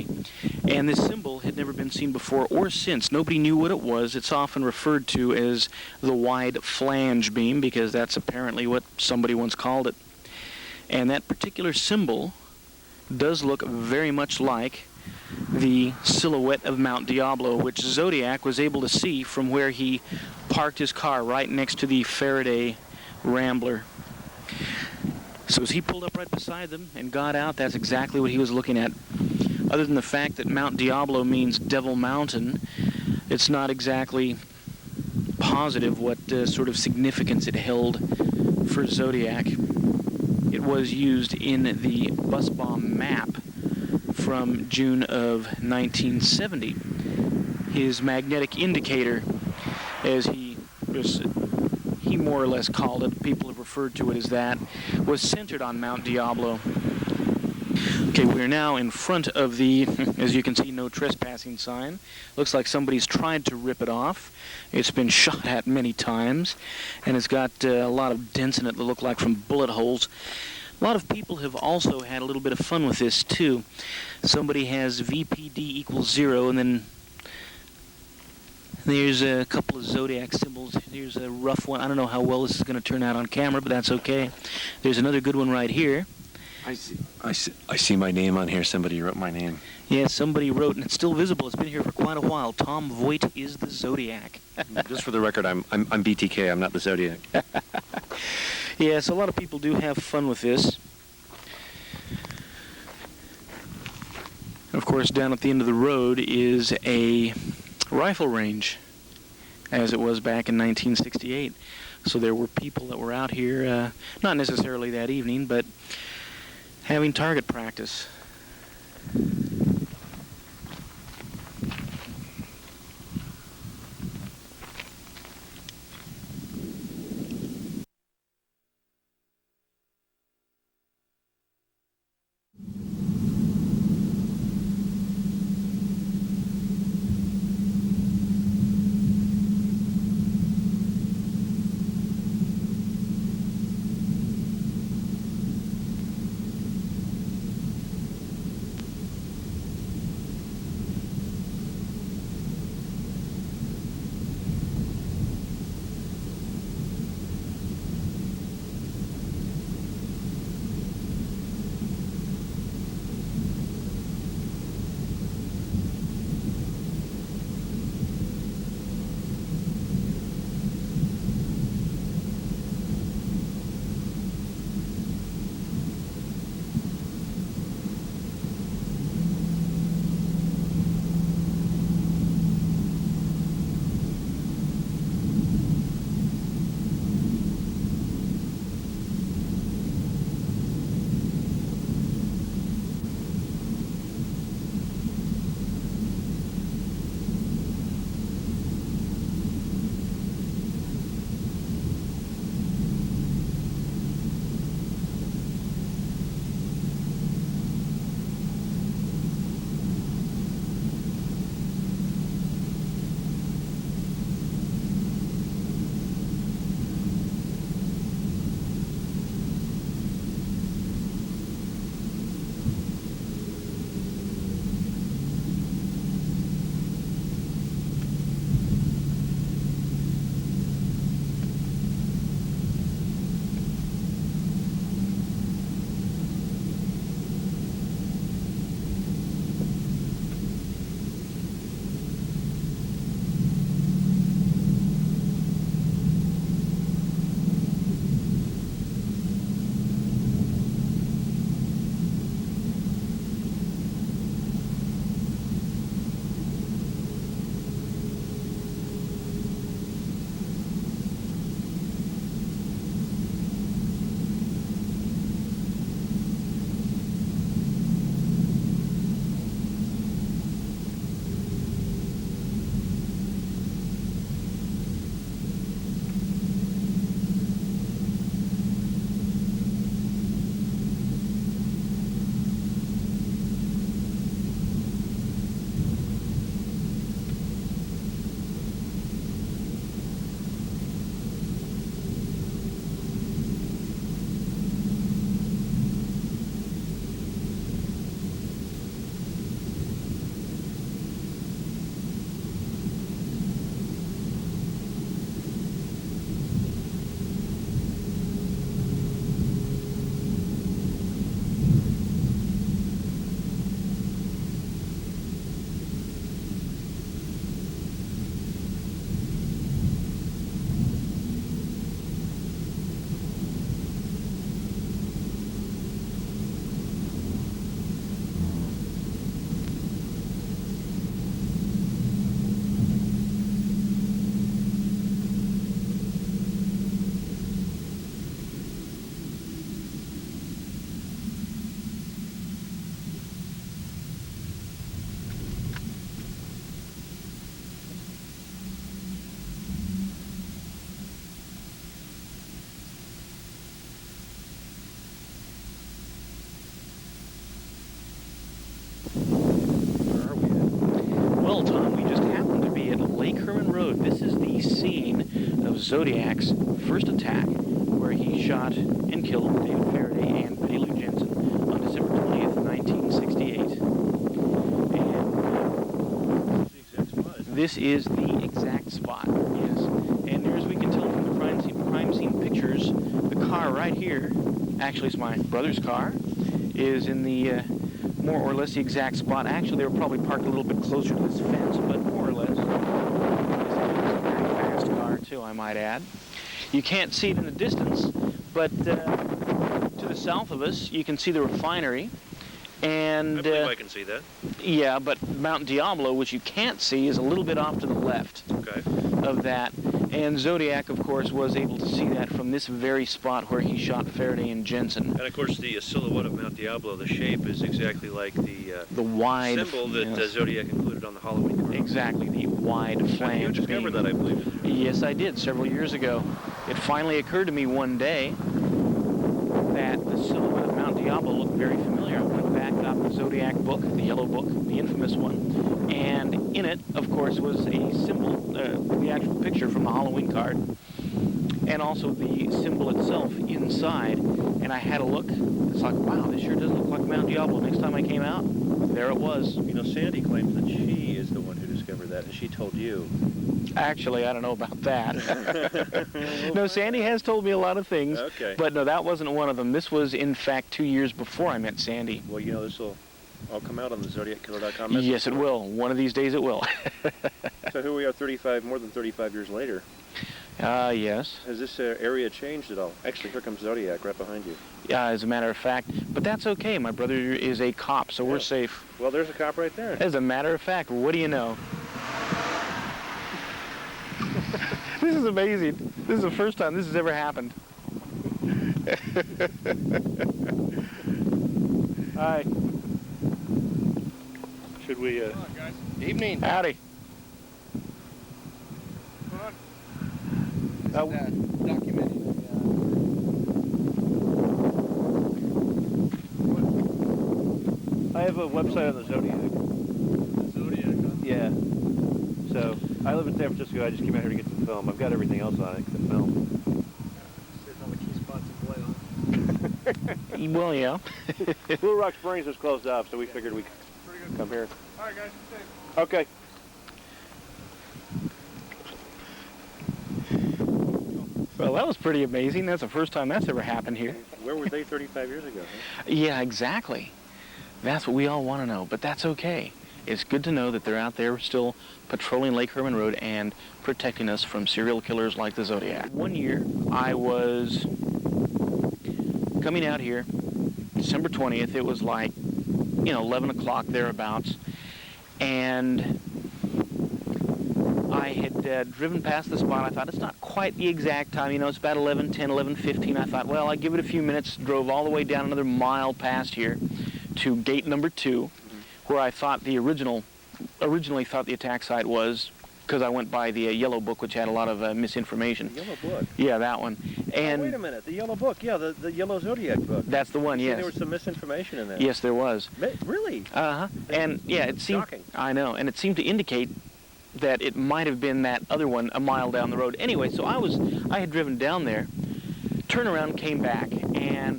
1970. And this symbol had never been seen before or since. Nobody knew what it was. It's often referred to as the wide flange beam because that's apparently what somebody once called it. And that particular symbol does look very much like the silhouette of Mount Diablo, which Zodiac was able to see from where he parked his car right next to the Faraday Rambler. So as he pulled up right beside them and got out, that's exactly what he was looking at. Other than the fact that Mount Diablo means Devil Mountain, it's not exactly positive what sort of significance it held for Zodiac. It was used in the bus bomb map from June of 1970. His magnetic indicator, as he more or less called it, people have referred to it as that, was centered on Mount Diablo. Okay, we are now in front of the, as you can see, no trespassing sign. Looks like somebody's tried to rip it off. It's been shot at many times, and it's got a lot of dents in it that look like from bullet holes. A lot of people have also had a little bit of fun with this, too. Somebody has VPD equals 0, and then there's a couple of Zodiac symbols. Here's a rough one. I don't know how well this is going to turn out on camera, but that's okay. There's another good one right here. I see my name on here. Somebody wrote my name. Yeah, somebody wrote, and it's still visible. It's been here for quite a while. Tom Voigt is the Zodiac. Just for the record, I'm BTK. I'm not the Zodiac. Yeah, so a lot of people do have fun with this. Of course, down at the end of the road is a rifle range, as it was back in 1968. So there were people that were out here, not necessarily that evening, but having target practice. Tom. We just happened to be at Lake Herman Road. This is the scene of Zodiac's first attack, where he shot and killed David Faraday and Betty Lou Jensen on December 20th, 1968. And this is the exact spot, yes. And as we can tell from the crime scene pictures, the car right here, actually it's my brother's car, is in the more or less the exact spot. Actually, they were probably parked a little bit closer to this fence, but more or less. This is a very fast car, too, I might add. You can't see it in the distance, but to the south of us, you can see the refinery. And I believe I can see that. yeah, but Mount Diablo, which you can't see, is a little bit off to the left of that. And Zodiac, of course, was able to see that from this very spot where he shot Faraday and Jensen. And of course, the silhouette of Mount Diablo, the shape is exactly like the wide symbol that yes. Zodiac included on the Halloween card. Exactly, the wide flange. You discovered that, I believe. Yes, I did, several years ago. It finally occurred to me one day that the silhouette of Mount Diablo looked very familiar. I went back, got the Zodiac book, the yellow book, the infamous one, and in it, of course, was a symbol, the actual picture from the Halloween card, and also the symbol itself inside. And I had a look. It's like, wow, this sure does look like Mount Diablo. Next time I came out, there it was. You know, Sandy claims that she is the one who discovered that, and she told you. Actually, I don't know about that. No, Sandy has told me a lot of things. Okay. But no, that wasn't one of them. This was, in fact, 2 years before I met Sandy. Well, you know, this will all come out on the ZodiacKiller.com. Yes, it will. One of these days it will. So here we are more than 35 years later. Yes. Has this area changed at all? Actually, here comes Zodiac right behind you. As a matter of fact. But that's okay. My brother is a cop, so we're safe. Well, there's a cop right there. As a matter of fact, what do you know? This is amazing. This is the first time this has ever happened. Hi. Should we... Come on, guys. Evening. Howdy. Come on. Documenting I have a website on the Zodiac. Zodiac, huh? Yeah. So, I live in San Francisco. I just came out here to get some film. I've got everything else on it except film. There's all the key spots in play on. Well, yeah. Blue Rock Springs is closed off, so we figured we'd Pretty good. come here. All right, guys. Be safe. Okay. Well, that was pretty amazing. That's the first time that's ever happened here. Where were they 35 years ago? Huh? Yeah, exactly. That's what we all want to know, but that's okay. It's good to know that they're out there still patrolling Lake Herman Road and protecting us from serial killers like the Zodiac. One year, I was coming out here, December 20th. It was like, 11 o'clock thereabouts, and I had driven past the spot. I thought, it's not quite the exact time. It's about 11:10, 11:15. I thought, well, I'd give it a few minutes. Drove all the way down another mile past here to gate number 2, where I thought originally thought the attack site was, because I went by the yellow book, which had a lot of misinformation. The yellow book? Yeah, that one. And wait a minute. The yellow book. Yeah, the yellow Zodiac book. that's the one, yes. There was some misinformation in that. Yes, there was. Really? Uh-huh. And, yeah, it seemed... Shocking. I know. And it seemed to indicate that it might have been that other one a mile down the road. Anyway, so I had driven down there, turned around, came back, and